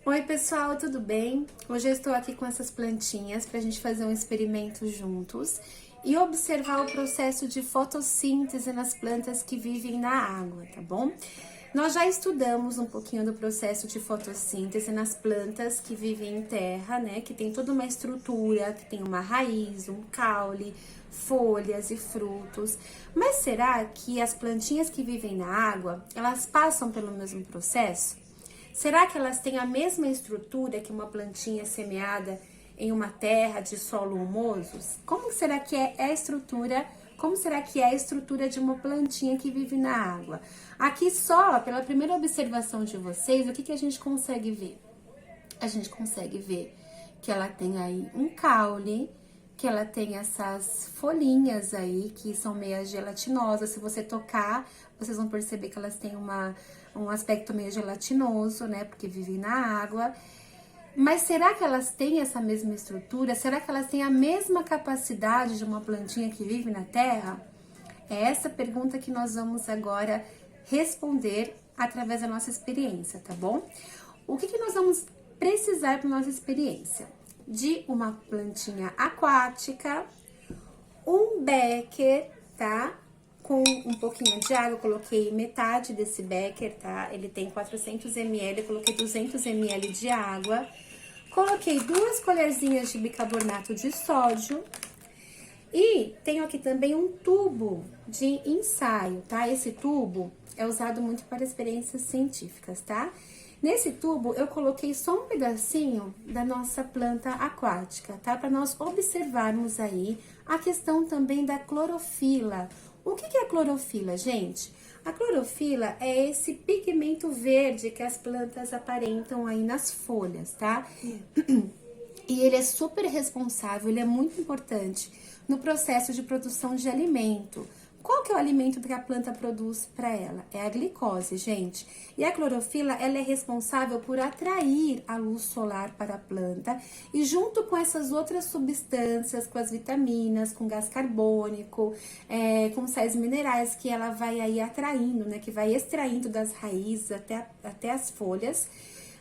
Oi pessoal, tudo bem? Hoje eu estou aqui com essas plantinhas para a gente fazer um experimento juntos e observar o processo de fotossíntese nas plantas que vivem na água, tá bom? Nós já estudamos um pouquinho do processo de fotossíntese nas plantas que vivem em terra, né? Que tem toda uma estrutura, que tem uma raiz, um caule, folhas e frutos. Mas será que as plantinhas que vivem na água, elas passam pelo mesmo processo? Será que elas têm a mesma estrutura que uma plantinha semeada em uma terra de solo humoso? Como será que é a estrutura? Como será que é a estrutura de uma plantinha que vive na água? Aqui só, pela primeira observação de vocês, o que a gente consegue ver? A gente consegue ver que ela tem aí um caule, que ela tem essas folhinhas aí, que são meio gelatinosas. Se você tocar, vocês vão perceber que elas têm um aspecto meio gelatinoso, né? Porque vivem na água. Mas será que elas têm essa mesma estrutura? Será que elas têm a mesma capacidade de uma plantinha que vive na terra? É essa pergunta que nós vamos agora responder através da nossa experiência, tá bom? O que nós vamos precisar para nossa experiência? De uma plantinha aquática, um becker, tá? Com um pouquinho de água, eu coloquei metade desse becker, tá? Ele tem 400 ml, eu coloquei 200 ml de água. Coloquei 2 colherzinhas de bicarbonato de sódio. E tenho aqui também um tubo de ensaio, tá? Esse tubo é usado muito para experiências científicas, tá? Nesse tubo, eu coloquei só um pedacinho da nossa planta aquática, tá? Para nós observarmos aí a questão também da clorofila. O que é a clorofila, gente? A clorofila é esse pigmento verde que as plantas aparentam aí nas folhas, tá? E ele é super responsável, ele é muito importante no processo de produção de alimento. Qual que é o alimento que a planta produz para ela? É a glicose, gente. E a clorofila, ela é responsável por atrair a luz solar para a planta e junto com essas outras substâncias, com as vitaminas, com gás carbônico, com sais minerais que ela vai aí atraindo, né? Que vai extraindo das raízes até as folhas.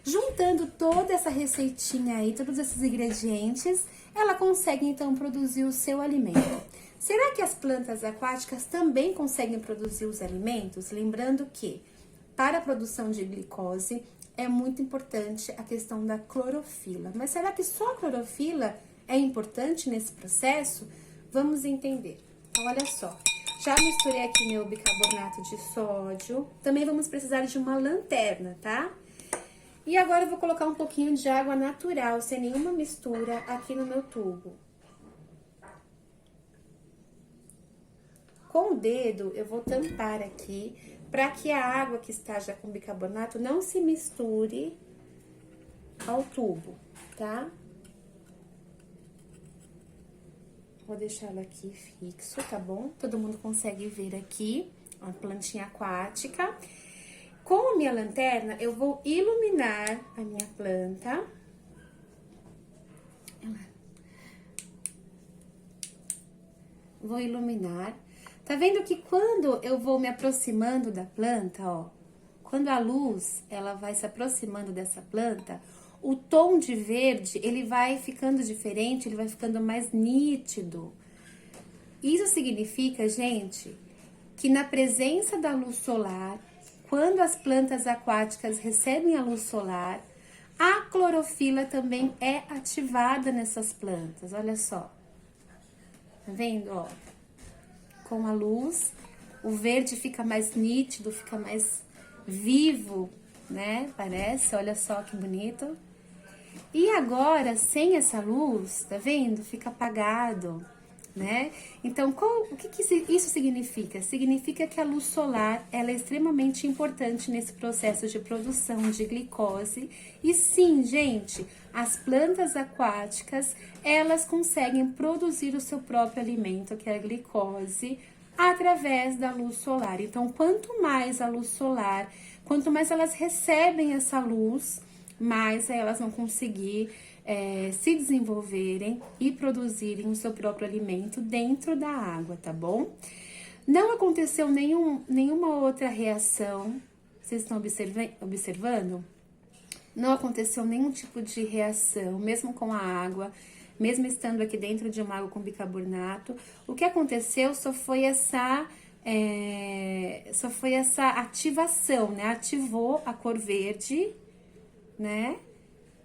Juntando toda essa receitinha aí, todos esses ingredientes, ela consegue então produzir o seu alimento. Será que as plantas aquáticas também conseguem produzir os alimentos? Lembrando que para a produção de glicose é muito importante a questão da clorofila. Mas será que só a clorofila é importante nesse processo? Vamos entender. Então, olha só. Já misturei aqui meu bicarbonato de sódio. Também vamos precisar de uma lanterna, tá? E agora eu vou colocar um pouquinho de água natural, sem nenhuma mistura, aqui no meu tubo. Com o dedo, eu vou tampar aqui, para que a água que está já com bicarbonato não se misture ao tubo, tá? Vou deixar ela aqui fixo, tá bom? Todo mundo consegue ver aqui, uma plantinha aquática. Com a minha lanterna, eu vou iluminar a minha planta. Vou iluminar. Tá vendo que quando eu vou me aproximando da planta, ó, quando a luz, ela vai se aproximando dessa planta, o tom de verde, ele vai ficando diferente, ele vai ficando mais nítido. Isso significa, gente, que na presença da luz solar, quando as plantas aquáticas recebem a luz solar, a clorofila também é ativada nessas plantas, olha só. Tá vendo, ó? Com a luz, o verde fica mais nítido, fica mais vivo, né? Parece, olha só que bonito. E agora, sem essa luz, tá vendo? Fica apagado, né? Então, o que isso significa? Significa que a luz solar, ela é extremamente importante nesse processo de produção de glicose. E sim, gente, as plantas aquáticas, elas conseguem produzir o seu próprio alimento, que é a glicose, através da luz solar. Então, quanto mais a luz solar, quanto mais elas recebem essa luz, mais elas vão conseguir se desenvolverem e produzirem o seu próprio alimento dentro da água, tá bom? Não aconteceu nenhuma outra reação, vocês estão observando? não aconteceu nenhum tipo de reação, mesmo com a água, mesmo estando aqui dentro de uma água com bicarbonato. O que aconteceu só foi essa ativação, né? Ativou a cor verde, né?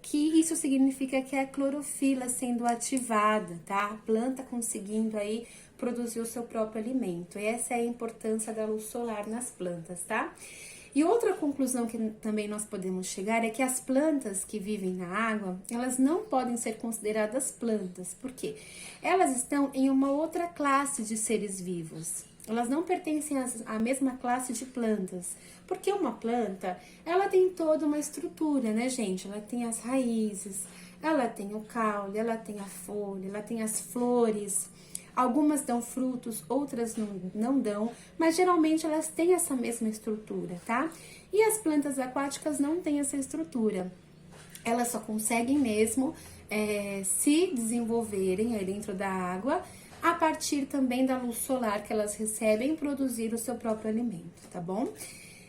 Que isso significa que é a clorofila sendo ativada, tá? A planta conseguindo aí produzir o seu próprio alimento. E essa é a importância da luz solar nas plantas, tá? E outra conclusão que também nós podemos chegar é que as plantas que vivem na água, elas não podem ser consideradas plantas. Por quê? Elas estão em uma outra classe de seres vivos. Elas não pertencem à mesma classe de plantas. Porque uma planta, ela tem toda uma estrutura, né, gente? Ela tem as raízes, ela tem o caule, ela tem a folha, ela tem as flores. Algumas dão frutos, outras não dão, mas geralmente elas têm essa mesma estrutura, tá? E as plantas aquáticas não têm essa estrutura. Elas só conseguem mesmo se desenvolverem aí dentro da água a partir também da luz solar que elas recebem e produzir o seu próprio alimento, tá bom?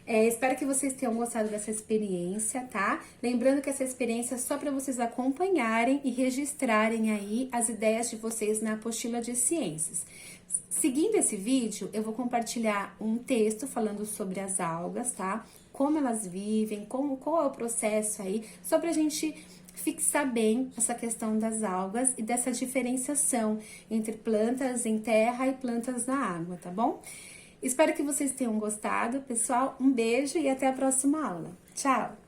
Espero que vocês tenham gostado dessa experiência, tá? Lembrando que essa experiência é só para vocês acompanharem e registrarem aí as ideias de vocês na apostila de ciências. Seguindo esse vídeo, eu vou compartilhar um texto falando sobre as algas, tá? Como elas vivem, qual é o processo aí, só pra gente fixar bem essa questão das algas e dessa diferenciação entre plantas em terra e plantas na água, tá bom? Espero que vocês tenham gostado, pessoal. Um beijo e até a próxima aula. Tchau!